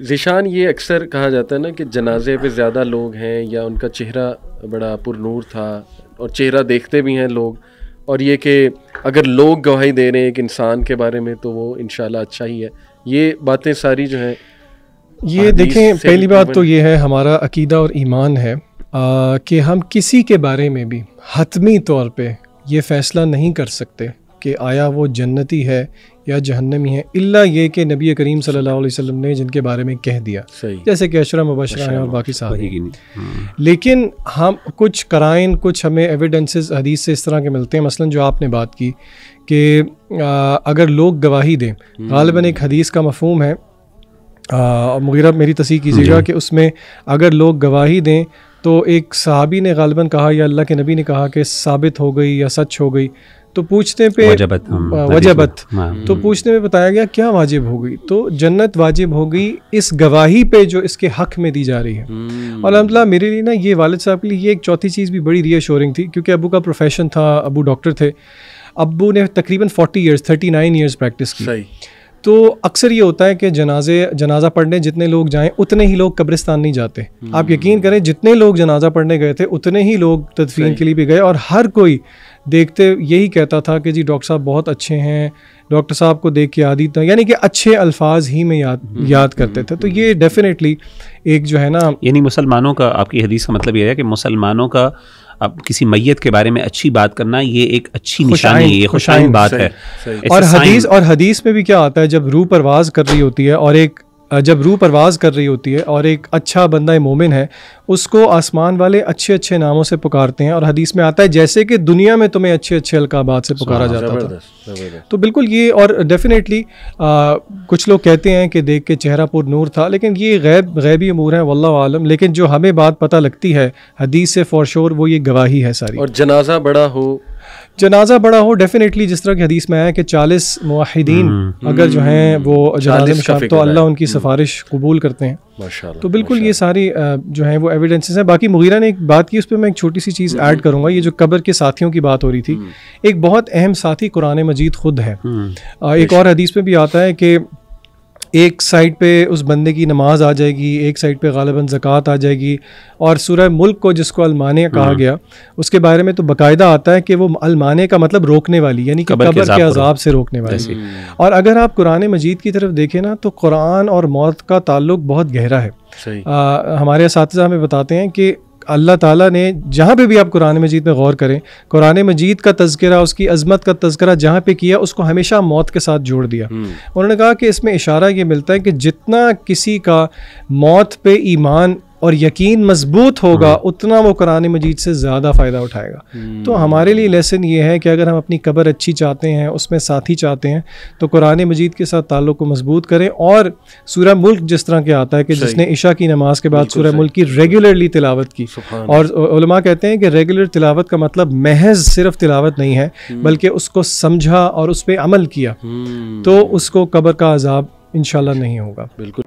ज़ीशान, ये अक्सर कहा जाता है ना कि जनाजे पे ज़्यादा लोग हैं या उनका चेहरा बड़ा पुरनूर था और चेहरा देखते भी हैं लोग, और ये कि अगर लोग गवाही दे रहे हैं एक इंसान के बारे में तो वो इंशाल्लाह अच्छा ही है। ये बातें सारी जो हैं, ये देखें, पहली बात तो ये है, हमारा अकीदा और ईमान है कि हम किसी के बारे में भी हतमी तौर पे ये फ़ैसला नहीं कर सकते कि आया वो जन्नती है या जहन्नमी है, इल्ला ये कि नबी करीम सल्लल्लाहु अलैहि वसल्लम ने जिनके बारे में कह दिया, जैसे कि अशरा मुबशरा हैं और बाकी सारे। लेकिन हम कुछ कराइन, कुछ हमें एविडेंसेस हदीस से इस तरह के मिलते हैं, मसलन जो आपने बात की कि अगर लोग गवाही दें, गालिबन एक हदीस का मफहूम है, मुगीरा मेरी तस्दीक कीजिएगा, कि उसमें अगर लोग गवाही दें तो एक सहाबी ने गालिबन कहा या अल्लाह के नबी ने कहा कि साबित हो गई या सच हो गई, तो पूछने पे वजबत तो पूछने में बताया गया क्या वाजिब हो गई, तो जन्नत वाजिब हो गई इस गवाही पे जो इसके हक में दी जा रही है। और अल्हम्दुलिल्लाह मेरे लिए ना ये वालिद साहब के लिए ये एक चौथी चीज़ भी बड़ी रीअश्योरिंग थी, क्योंकि अबू का प्रोफेशन था, अबू डॉक्टर थे, अबू ने तकरीबन 39 ईयर्स प्रैक्टिस की। तो अक्सर ये होता है कि जनाजा पढ़ने जितने लोग जाएं उतने ही लोग कब्रिस्तान नहीं जाते। आप यकीन करें, जितने लोग जनाजा पढ़ने गए थे उतने ही लोग तदफीन के लिए भी गए, और हर कोई देखते यही कहता था कि जी डॉक्टर साहब बहुत अच्छे हैं, डॉक्टर साहब को देख के आदि था, यानी कि अच्छे अल्फाज ही में याद करते थे। तो ये डेफिनेटली एक जो है ना, यानी मुसलमानों का, आपकी हदीस का मतलब ये है कि मुसलमानों का अब किसी मैयत के बारे में अच्छी बात करना ये एक अच्छी निशानी है, ये खुशाइन बात है। और हदीस में भी क्या आता है, जब रूह परवाज़ कर रही होती है और एक अच्छा बंदा मोमिन है, उसको आसमान वाले अच्छे अच्छे नामों से पुकारते हैं, और हदीस में आता है जैसे कि दुनिया में तुम्हें अच्छे अच्छे अलकाबात से पुकारा जाता था। तो बिल्कुल ये, और डेफिनेटली कुछ लोग कहते हैं कि देख के चेहरा पुर नूर था, लेकिन ये गैबी अमूर है, वल्लाहु आलम। लेकिन जो हमें बात पता लगती है हदीस से फॉर श्योर, वो ये गवाही है सारी। और जनाजा बड़ा हो डेफिनेटली, जिस तरह की हदीस में आया कि 40 मुवाहिदीन अगर जो हैं वो जनाजे में, तो अल्लाह उनकी सिफारिश कबूल करते हैं माशाअल्लाह। तो बिल्कुल ये सारी जो हैं वो एविडेंसेस हैं। बाकी मुगीरा ने एक बात की, उस पर मैं एक छोटी सी चीज़ ऐड करूँगा। ये जो कब्र के साथियों की बात हो रही थी, एक बहुत अहम साथी कुरान मजीद खुद है। एक और हदीस में भी आता है कि एक साइड पे उस बंदे की नमाज आ जाएगी, एक साइड पे गालिबन ज़कात आ जाएगी, और सूरह मुल्क को जिसको अलमाने कहा गया उसके बारे में तो बाकायदा आता है कि वो अलमाने का मतलब रोकने वाली, यानी कि कब्र के अज़ाब से रोकने वाली। और अगर आप कुरान मजीद की तरफ देखें ना, तो कुरान और मौत का ताल्लुक बहुत गहरा है। हमारे असातिज़ा हमें बताते हैं कि अल्लाह ताला ने जहाँ पे भी आप कुरान मजीद में गौर करें, कुरान मजीद का तज़किरा, उसकी अज़मत का तज़किरा जहाँ पे किया, उसको हमेशा मौत के साथ जोड़ दिया। उन्होंने कहा कि इसमें इशारा ये मिलता है कि जितना किसी का मौत पे ईमान और यकीन मजबूत होगा, उतना वो कुरान मजीद से ज़्यादा फ़ायदा उठाएगा। तो हमारे लिए लेसन ये है कि अगर हम अपनी कब्र अच्छी चाहते हैं, उसमें साथी चाहते हैं, तो कुरान मजीद के साथ ताल्लुक़ को मजबूत करें। और सूरह मुल्क जिस तरह के आता है कि जिसने इशा की नमाज के बाद सूरह मुल्क की रेगुलरली तिलावत की, और उलमा कहते हैं कि रेगुलर तिलावत का मतलब महज सिर्फ तिलावत नहीं है, बल्कि उसको समझा और उस पर अमल किया, तो उसको कब्र का अज़ाब इंशाल्लाह नहीं होगा। बिल्कुल।